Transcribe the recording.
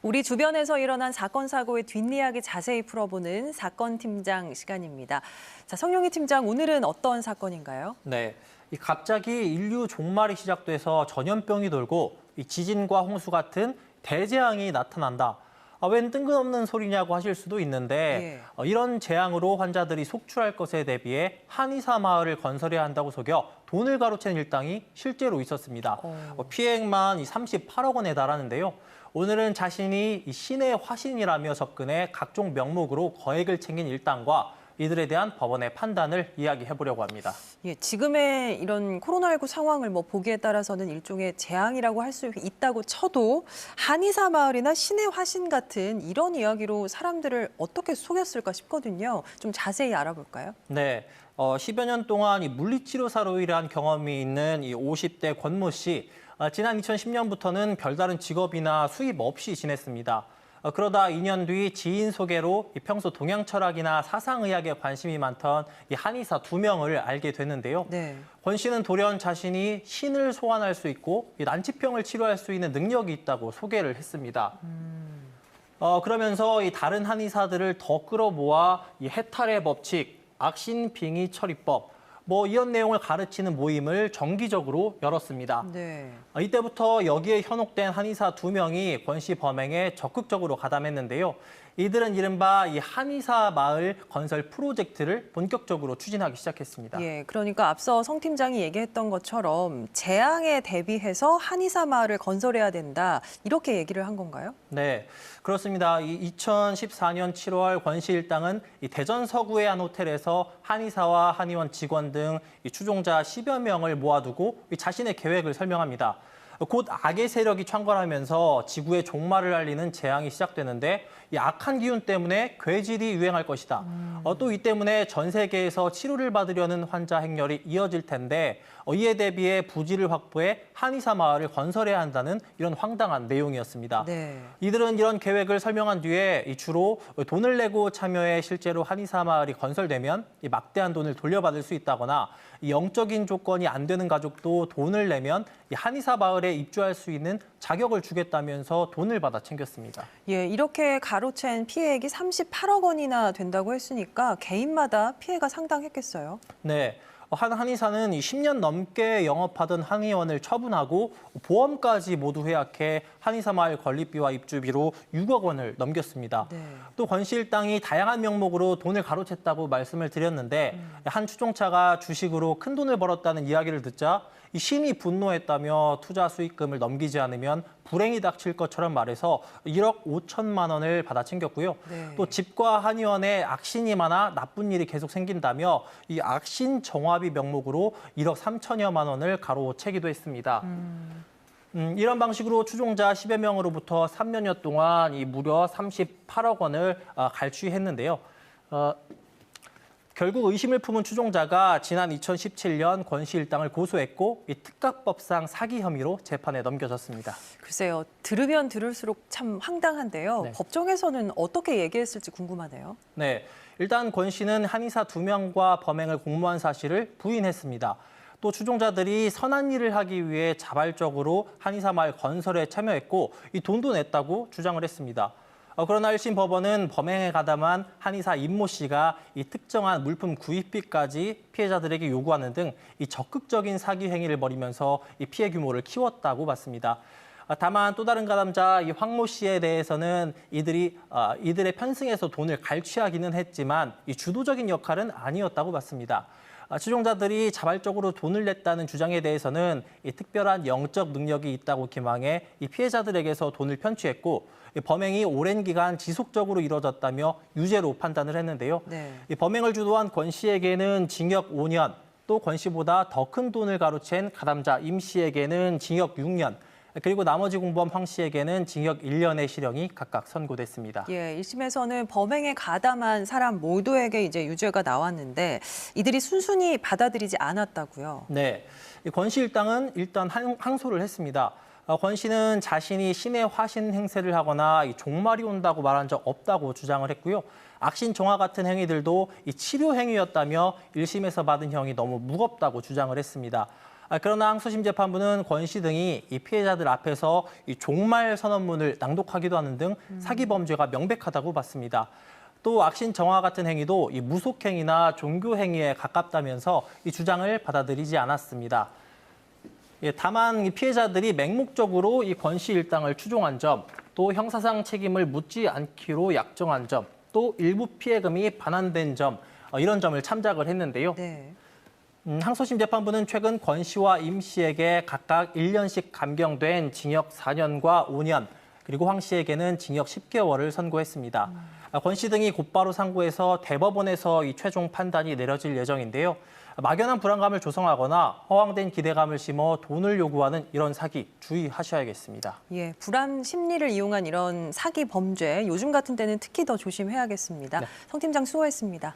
우리 주변에서 일어난 사건, 사고의 뒷이야기 자세히 풀어보는 사건 팀장 시간입니다. 자, 성룡이 팀장, 오늘은 어떤 사건인가요? 네, 갑자기 인류 종말이 시작돼서 전염병이 돌고 지진과 홍수 같은 대재앙이 나타난다. 웬 뜬금없는 소리냐고 하실 수도 있는데 이런 재앙으로 환자들이 속출할 것에 대비해 한의사 마을을 건설해야 한다고 속여 돈을 가로챈 일당이 실제로 있었습니다. 피해액만 38억 원에 달하는데요. 오늘은 자신이 신의 화신이라며 접근해 각종 명목으로 거액을 챙긴 일당과 이들에 대한 법원의 판단을 이야기해보려고 합니다. 예, 지금의 이런 코로나19 상황을 보기에 따라서는 일종의 재앙이라고 할 수 있다고 쳐도 한의사 마을이나 신의 화신 같은 이런 이야기로 사람들을 어떻게 속였을까 싶거든요. 좀 자세히 알아볼까요? 네, 10여 년 동안 물리치료사로 일한 경험이 있는 50대 권모 씨. 지난 2010년부터는 별다른 직업이나 수입 없이 지냈습니다. 그러다 2년 뒤 지인 소개로 평소 동양 철학이나 사상의학에 관심이 많던 한의사 2명을 알게 됐는데요. 권 씨는 돌연 자신이 신을 소환할 수 있고 난치병을 치료할 수 있는 능력이 있다고 소개를 했습니다. 그러면서 다른 한의사들을 더 끌어모아 해탈의 법칙, 악신빙의 처리법, 이런 내용을 가르치는 모임을 정기적으로 열었습니다. 이때부터 여기에 현혹된 한의사 2명이 권 씨 범행에 적극적으로 가담했는데요. 이들은 이른바 한의사 마을 건설 프로젝트를 본격적으로 추진하기 시작했습니다. 예, 그러니까 앞서 성 팀장이 얘기했던 것처럼 재앙에 대비해서 한의사 마을을 건설해야 된다, 이렇게 얘기를 한 건가요? 네, 그렇습니다. 2014년 7월 권 씨 일당은 대전 서구의 한 호텔에서 한의사와 한의원 직원 등 추종자 10여 명을 모아두고 자신의 계획을 설명합니다. 곧 악의 세력이 창궐하면서 지구의 종말을 알리는 재앙이 시작되는데 이 악한 기운 때문에 괴질이 유행할 것이다. 또 이 때문에 전 세계에서 치료를 받으려는 환자 행렬이 이어질 텐데 이에 대비해 부지를 확보해 한의사 마을을 건설해야 한다는 이런 황당한 내용이었습니다. 이들은 이런 계획을 설명한 뒤에 주로 돈을 내고 참여해 실제로 한의사 마을이 건설되면 막대한 돈을 돌려받을 수 있다거나 영적인 조건이 안 되는 가족도 돈을 내면 한의사 마을에 입주할 수 있는 자격을 주겠다면서 돈을 받아 챙겼습니다. 예, 이렇게 가로챈 피해액이 38억 원이나 된다고 했으니까 개인마다 피해가 상당했겠어요. 네. 한 한의사는 10년 넘게 영업하던 한의원을 처분하고 보험까지 모두 해약해 한의사 마을 건립비와 입주비로 6억 원을 넘겼습니다. 또 권 씨 일당이 다양한 명목으로 돈을 가로챘다고 말씀을 드렸는데 한 추종차가 주식으로 큰 돈을 벌었다는 이야기를 듣자 신이 분노했다며 투자 수익금을 넘기지 않으면 불행이 닥칠 것처럼 말해서 1억 5천만 원을 받아 챙겼고요. 또 집과 한의원에 악신이 많아 나쁜 일이 계속 생긴다며 이 악신 정화비 명목으로 1억 3천여만 원을 가로채기도 했습니다. 이런 방식으로 추종자 10여 명으로부터 3년여 동안 무려 38억 원을 갈취했는데요. 결국 의심을 품은 추종자가 지난 2017년 권 씨 일당을 고소했고 특가법상 사기 혐의로 재판에 넘겨졌습니다. 글쎄요, 들으면 들을수록 참 황당한데요. 법정에서는 어떻게 얘기했을지 궁금하네요. 네, 일단 권 씨는 한의사 2명과 범행을 공모한 사실을 부인했습니다. 또 추종자들이 선한 일을 하기 위해 자발적으로 한의사 마을 건설에 참여했고 돈도 냈다고 주장을 했습니다. 그러나 1심 법원은 범행에 가담한 한의사 임모 씨가 특정한 물품 구입비까지 피해자들에게 요구하는 등 적극적인 사기 행위를 벌이면서 피해 규모를 키웠다고 봤습니다. 다만 또 다른 가담자 황모 씨에 대해서는 이들의 편승해서 돈을 갈취하기는 했지만 주도적인 역할은 아니었다고 봤습니다. 추종자들이 자발적으로 돈을 냈다는 주장에 대해서는 특별한 영적 능력이 있다고 기망해 피해자들에게서 돈을 편취했고 범행이 오랜 기간 지속적으로 이뤄졌다며 유죄로 판단을 했는데요. 범행을 주도한 권 씨에게는 징역 5년, 또 권 씨보다 더 큰 돈을 가로챈 가담자 임 씨에게는 징역 6년, 그리고 나머지 공범 황 씨에게는 징역 1년의 실형이 각각 선고됐습니다. 예, 1심에서는 범행에 가담한 사람 모두에게 이제 유죄가 나왔는데 이들이 순순히 받아들이지 않았다고요. 네, 권 씨 일당은 일단 항소를 했습니다. 권 씨는 자신이 신의 화신 행세를 하거나 종말이 온다고 말한 적 없다고 주장을 했고요. 악신 정화 같은 행위들도 이 치료 행위였다며 1심에서 받은 형이 너무 무겁다고 주장을 했습니다. 그러나 항소심 재판부는 권 씨 등이 이 피해자들 앞에서 이 종말 선언문을 낭독하기도 하는 등 사기 범죄가 명백하다고 봤습니다. 또 악신 정화 같은 행위도 이 무속행위나 종교행위에 가깝다면서 이 주장을 받아들이지 않았습니다. 다만 이 피해자들이 맹목적으로 이 권 씨 일당을 추종한 점, 또 형사상 책임을 묻지 않기로 약정한 점, 또 일부 피해금이 반환된 점, 이런 점을 참작을 했는데요. 네. 항소심 재판부는 최근 권 씨와 임 씨에게 각각 1년씩 감경된 징역 4년과 5년, 그리고 황 씨에게는 징역 10개월을 선고했습니다. 권 씨 등이 곧바로 상고해서 대법원에서 이 최종 판단이 내려질 예정인데요. 막연한 불안감을 조성하거나 허황된 기대감을 심어 돈을 요구하는 이런 사기 주의하셔야겠습니다. 예, 불안 심리를 이용한 이런 사기 범죄 요즘 같은 때는 특히 더 조심해야겠습니다. 네. 성 팀장 수고했습니다.